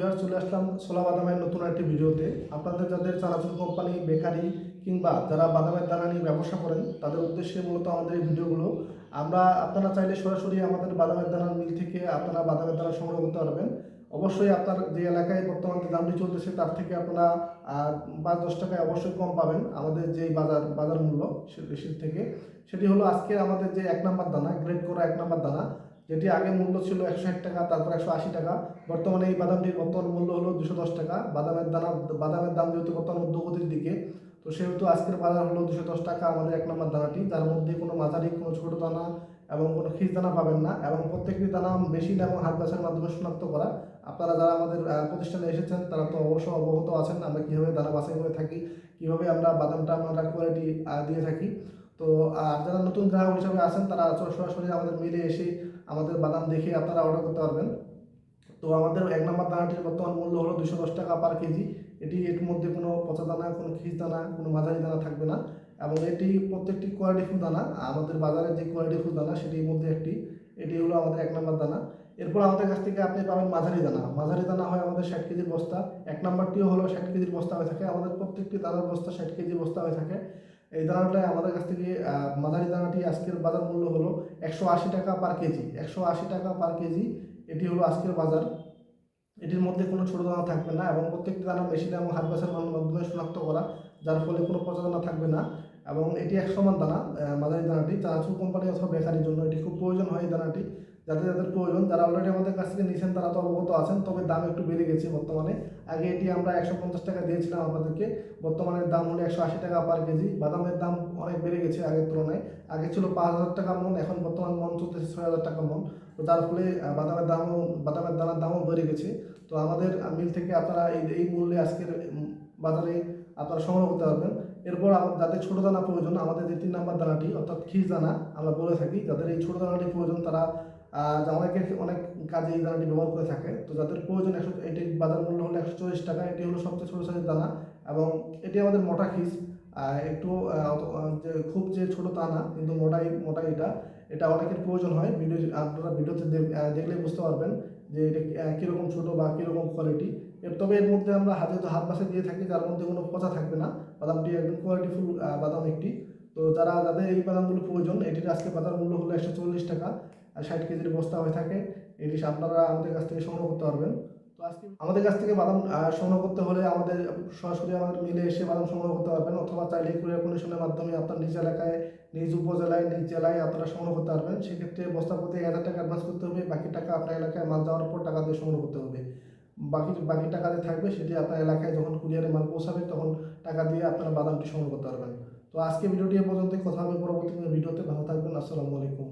Viewers, চলে আসলাম ছোলা বাদামের নতুন একটি ভিডিওতে। আপনাদের যাদের চানাচুর কোম্পানি, বেকারি কিংবা যারা বাদামের দানা নিয়ে ব্যবসা করেন তাদের উদ্দেশ্যে মূলত আমাদের এই ভিডিওগুলো। আপনারা চাইলে সরাসরি আমাদের বাদামের দানার মিল থেকে আপনারা বাদামের দানা সংগ্রহ করতে পারবেন। অবশ্যই আপনার যে এলাকায় বর্তমানে দামটি চলতেছে তার থেকে আপনারা ৫-১০ টাকায় অবশ্যই কম পাবেন আমাদের যেই বাজার মূল্য সেটির থেকে। সেটি হলো আজকে আমাদের যে ১ নম্বর দানা, গ্রেড করা ১ নম্বর দানা, যেটি আগে মূল্য ছিল ১৬০ টাকা, তারপর ১৮০ টাকা। বর্তমানে এই বাদামটির বর্তমান মূল্য হলো ২১০ টাকা। বাদামের দাম যেহেতু বর্তমান ঊর্ধ্বগতির দিকে, তো সেহেতু আজকের বাজার হলো ২১০ টাকা আমাদের ১ নম্বর দানাটি, যার মধ্যে কোনো মাঝারি, কোনো ছোটো দানা এবং কোনো খিস দানা পাবেন না, এবং প্রত্যেকটি দানা মেশিন এবং হাত বাছার মাধ্যমে শনাক্ত করা। আপনারা যারা আমাদের প্রতিষ্ঠানে এসেছেন তারা তো অবশ্য অবগত আছেন আমরা কীভাবে দানা বাছাই করে থাকি, কীভাবে আমরা বাদামটা আমরা কোয়ালিটি দিয়ে থাকি। তো আর যারা নতুন গ্রাহক হিসাবে আছেন তারা সরাসরি আমাদের মিলে এসে আমাদের বাদাম দেখে আপনারা অর্ডার করতে পারবেন। তো আমাদের ১ নম্বর দানাটির বর্তমান মূল্য হলো ২১০ টাকা পার কেজি। এর মধ্যে কোনো পচা দানা, কোনো খিস দানা, কোনো মাঝারি দানা থাকবে না, এবং এটি প্রত্যেকটি কোয়ালিটিফুল দানা। আমাদের বাজারে যে কোয়ালিটিফুল দানা সেটির মধ্যে এটি হলো আমাদের ১ নম্বর দানা। এরপর আমাদের কাছ থেকে আপনি পাবেন মাঝারি দানা। মাঝারি দানা হয় আমাদের ৬০ কেজির বস্তা। ১ নম্বরটিও হলো ৬০ কেজির বস্তা হয়ে থাকে। আমাদের প্রত্যেকটি দানার বস্তা ৬০ কেজি বস্তা হয়ে থাকে। এই দানাটাই আমাদের কাছ থেকে মাঝারি দানাটি আজকের বাজার মূল্য হলো ১৮০ টাকা পার কেজি। ১৮০ টাকা পার কেজি এটি হলো আজকের বাজার। এটির মধ্যে কোনো ছোটো দানা থাকবে না, এবং প্রত্যেকটি দানা মেশিন এবং হাত বাছার মাধ্যমে শনাক্ত করা, যার ফলে কোনো পচা দানা থাকবে না। এবং এটি ১ সমান দানা। মাঝারি দানাটি চানাচুর কোম্পানি অথবা বেকারির জন্য এটি খুব প্রয়োজন হয়। এই দানাটি যাদের প্রয়োজন, যারা অলরেডি আমাদের কাছ থেকে নিয়েছেন তারা তো অবগত আছেন, তবে দাম একটু বেড়ে গেছে বর্তমানে। আগে এটি আমরা ১৫০ টাকা দিয়েছিলাম আপনাদেরকে, বর্তমানে দাম হলো ১৮০ টাকা পার কেজি। বাদামের দাম অনেক বেড়ে গেছে আগের তুলনায়। আগে ছিল ৫,০০০ টাকা মন, এখন বর্তমান মন চলতেছে ৬,০০০ টাকা মন। তো যার ফলে বাদামের দানার দামও বেড়ে গেছে। তো আমাদের মিল থেকে আপনারা এই মূল্যে আজকের বাজারে আপনারা সংগ্রহ করতে পারবেন। এরপর যাদের ছোটো দানা প্রয়োজন, আমাদের যে ৩ নম্বর দানাটি অর্থাৎ খিস দানা আমরা বলে থাকি, যাদের এই ছোটো দানাটি প্রয়োজন তারা অনেক কাজে এই দানাটি ব্যবহার করে থাকে। তো যাদের প্রয়োজন, এটির বাজার মূল্য হলো ১৪০ টাকা। এটি হলো সবচেয়ে ছোটো সাইজের দানা, এবং এটি আমাদের মোটা খিস। একটু খুব যে ছোটো তা না, কিন্তু মোটাই এটা অনেকের প্রয়োজন হয়। আপনারা ভিডিওতে দেখলে বুঝতে পারবেন যে এটা কীরকম ছোটো বা কীরকম কোয়ালিটি। তবে এর মধ্যে আমরা যেহেতু হাত বাছাই দিয়ে থাকি, যার মধ্যে কোনো পচা থাকবে না। বাদামটি একদম কোয়ালিটিফুল বাদাম একটি। তো যাদের এই বাদামগুলো প্রয়োজন, এটির আজকে বাজার মূল্য হলো ১৪০ টাকা। ৬০ কেজির বস্তা হয়ে থাকে। এটি আপনারা আমাদের কাছ থেকে সংগ্রহ করতে পারবেন। তো আজকে আমাদের কাছ থেকে বাদাম সংগ্রহ করতে হলে সরাসরি আমাদের মিলে এসে বাদাম সংগ্রহ করতে পারবেন, অথবা চাইলে কুরিয়ার কন্ডিশনের মাধ্যমে আপনার নিজ এলাকায়, নিজ উপজেলায়, নিজ জেলায় আপনারা সংগ্রহ করতে পারবেন। সেক্ষেত্রে বস্তা প্রতি ১,০০০ টাকা অ্যাডভান্স করতে হবে। বাকি টাকা আপনার এলাকায় মাল যাওয়ার পর টাকা দিয়ে সংগ্রহ করতে হবে। বাকি টাকা যে থাকবে সেটি আপনার এলাকায় যখন কুরিয়ারে মাল পৌঁছাবে তখন টাকা দিয়ে আপনারা বাদামটি সংগ্রহ করতে পারবেন। তো আজকে ভিডিওটি এ পর্যন্তই। কথা হবে পরবর্তী ভিডিওতে। ভালো থাকবেন। আসসালামু আলাইকুম।